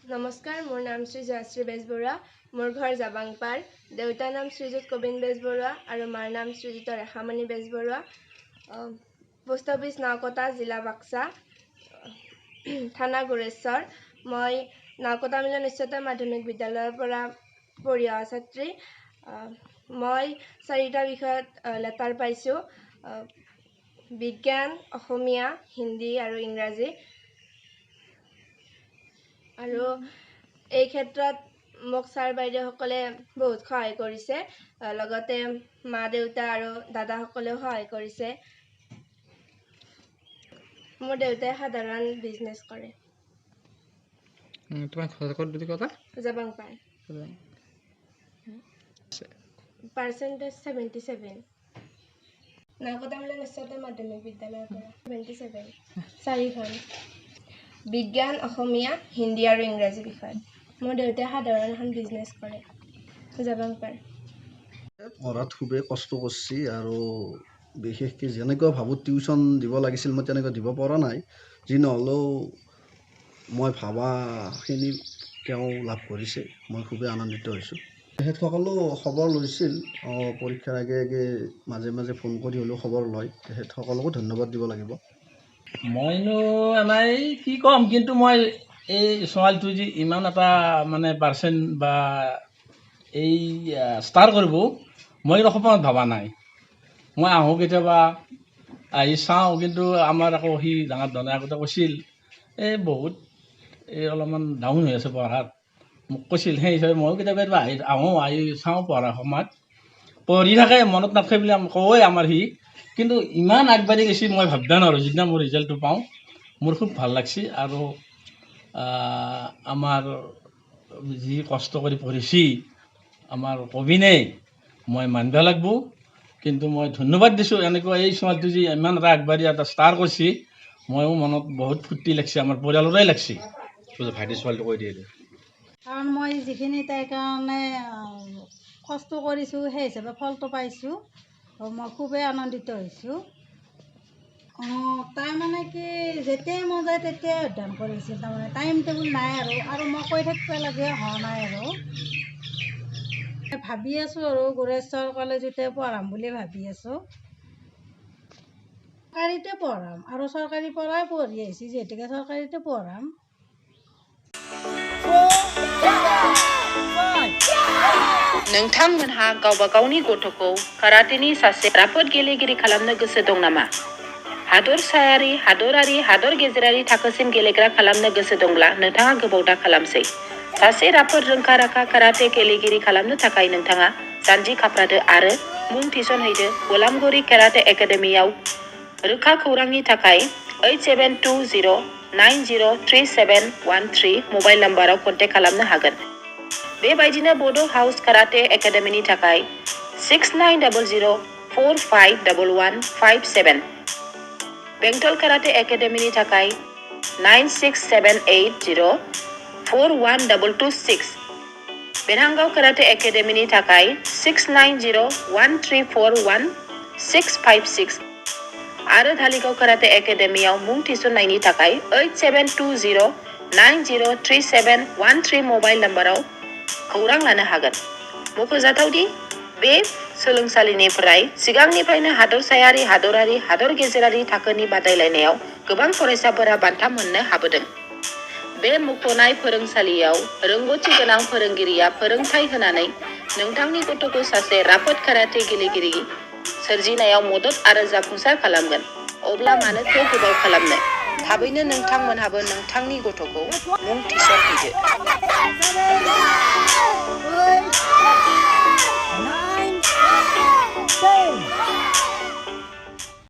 নমস্কাৰ, মোৰ নাম শ্ৰী জয়শ্ৰী বেজবৰুৱা। মোৰ ঘৰ জাবাংপাৰ। দেউতাৰ নাম শ্ৰীযুত গোবিন্দ বেজবৰুৱা আৰু মাৰ নাম শ্ৰীযুত ৰেখামণি বেজবৰুৱা। পোষ্ট অফিচ নাওকটা, জিলা বাক্সা, থানা গোৰেশ্বৰ। মই নাওকটা মিলন উচ্চতৰ মাধ্যমিক বিদ্যালয়ৰ পৰা পঢ়ি অহা ছাত্ৰী। মই 4টা বিষয়ত লেটাৰ পাইছোঁ: বিজ্ঞান, অসমীয়া, হিন্দী আৰু ইংৰাজী। আৰু এই ক্ষেত্ৰত মোক ছাৰ বাইদেউসকলে বহুত সহায় কৰিছে, লগতে মা দেউতা আৰু দাদাসকলেও সহায় কৰিছে। মোৰ দেউতাই সাধাৰণ বিজনেছ কৰে। তোমাৰ ঘৰ ক'ত বুলি ক'লা? জাবাংপাৰ। পাৰ্চেণ্টেজ 77। নাওকটা মিলন উচ্চতৰ মাধ্যমিক বিদ্যালয়ৰ পৰা 77। 4খন বিজ্ঞান, অসমীয়া, হিন্দী আৰু ইংৰাজী বিষয়ত। মোৰ দেউতাই সাধাৰণ এখন বিজনেছ কৰে, জাবাংপাৰ। পঢ়াত খুবেই কষ্ট কৰিছে আৰু বিশেষকৈ যেনেকুৱা ভাবোঁ টিউশ্যন দিব লাগিছিল মই তেনেকৈ দিব পৰা নাই। যি নহ'লেও মই ভাবাখিনি তেওঁ লাভ কৰিছে, মই খুবেই আনন্দিত হৈছোঁ। তেখেতসকলেও খবৰ লৈছিল, পৰীক্ষাৰ আগে আগে মাজে মাজে ফোন কৰি হ'লেও খবৰ লয়। তেখেতসকলকো ধন্যবাদ দিব লাগিব। মইনো এনেই কি ক'ম, কিন্তু মই এই ছোৱালীটো যে ইমান এটা মানে পাৰ্চেণ্ট বা এই ষ্টাৰ কৰিব মই সপোনত ভবা নাই। মই আহোঁ কেতিয়াবা আহি চাওঁ, কিন্তু আমাৰ আকৌ সি ডাঙৰ ধৰণে আগতে কৈছিল বহুত অলপমান ডাউন হৈ আছে পঢ়াত, মোক কৈছিল। সেই হিচাপে ময়ো কেতিয়াবা আহোঁ, আহি চাওঁ পঢ়াৰ সময়ত পঢ়ি থাকে, মনত নাথাকে বুলি কয় আমাৰ সি। কিন্তু ইমান আগবাঢ়ি গৈছে মই ভাবিব নোৱাৰোঁ। যিদিনা মোৰ ৰিজাল্টটো পাওঁ মোৰ খুব ভাল লাগছে। আৰু আমাৰ যি কষ্ট কৰি পঢ়িছে আমাৰ কবিনে মই মানিব লাগিব। কিন্তু মই ধন্যবাদ দিছোঁ, এনেকুৱা এই ছোৱালীটো যি ইমান এটা আগবাঢ়ি এটা ষ্টাৰ কৰিছে, ময়ো মনত বহুত ফূৰ্তি লাগিছে, আমাৰ পৰিয়ালৰে লাগিছে। ভাইটি ছোৱালীটো কৈ দিয়ে। কাৰণ মই যিখিনি তাইৰ কাৰণে কষ্ট কৰিছোঁ সেই হিচাপে ফলটো পাইছোঁ, মই খুবেই আনন্দিত হৈছোঁ। তাই মানে কি যেতিয়াই মন যায় তেতিয়াই অধ্যয়ন কৰিছিল, তাৰমানে টাইম টেবুল নাই আৰু মই কৈ থাকিব লাগে হোৱা নাই। আৰু ভাবি আছোঁ আৰু গোৰেশ্বৰ কলেজতে পঢ়াম বুলি ভাবি আছোঁ। চৰকাৰীতে পঢ়াম আৰু চৰকাৰী পৰাই পঢ়ি আহিছোঁ, যিহেতুকে চৰকাৰীতে পঢ়াম। नोंथांमोनहा गावबा गावनि गथ'खौ काराटेनि सासे राफोद गेलेगिरि खालामनो गोसो दं नामा? हादरसायारि, हादरारि, हादर गेजेरारि थाखोसिम गेलेग्रा खालामनो गोसो दंब्ला नोंथाङा गोबाव दा खालामसै। सासे राफोद रोंखा-राखा काराटे गेलेगिरि खालामनो थाखाय नोंथाङा जानजि खाफ्रादो आरो मुं थिसनहैदो गलामगुरि काराटे एकाडेमियाव। रोखा खौरांनि थाखाय 8720903713 मबाइल नाम्बाराव कन्टेक्ट खालामनो हागोन। बेबायदिनो बड' हाउस काराटे एकाडेमिनि थाखाय 6900451157। बेंटल काराटे एकाडेमिनि थाखाय 9678041226। बेरहांगाव काराटे एकाडेमिनि थाखाय 6901341656 आरो धालिगाव काराटे एकाडेमियाव मुं थिसननायनि थाखाय 8720903713 मबाइल नाम्बाराव खौरां लानो हागोन। मख'जाथावदि बे सोलोंसालिनिफ्राय सिगांनिफ्रायनो हादरसायारि, हादरारि, हादर गेजेरारि थाखोनि बादायलायनायाव गोबां फरायसाफोरा बान्था मोननो हाबोदों। बे मुंख'नाय फोरोंसालियाव रोंग'थि गोनां फोरोंगिरिया फोरोंथाय होनानै नोंथांनि गथ'खौ सासे राफोद काराटे गेलेगिरि सोरजिनायाव मदद आरो जाफुंसार खालामगोन। अब्ला मानोथो गोबाव खालामनो? थाबैनो नोंथांमोनहाबो नोंथांनि गथ'खौ मुं थिसनहैदो।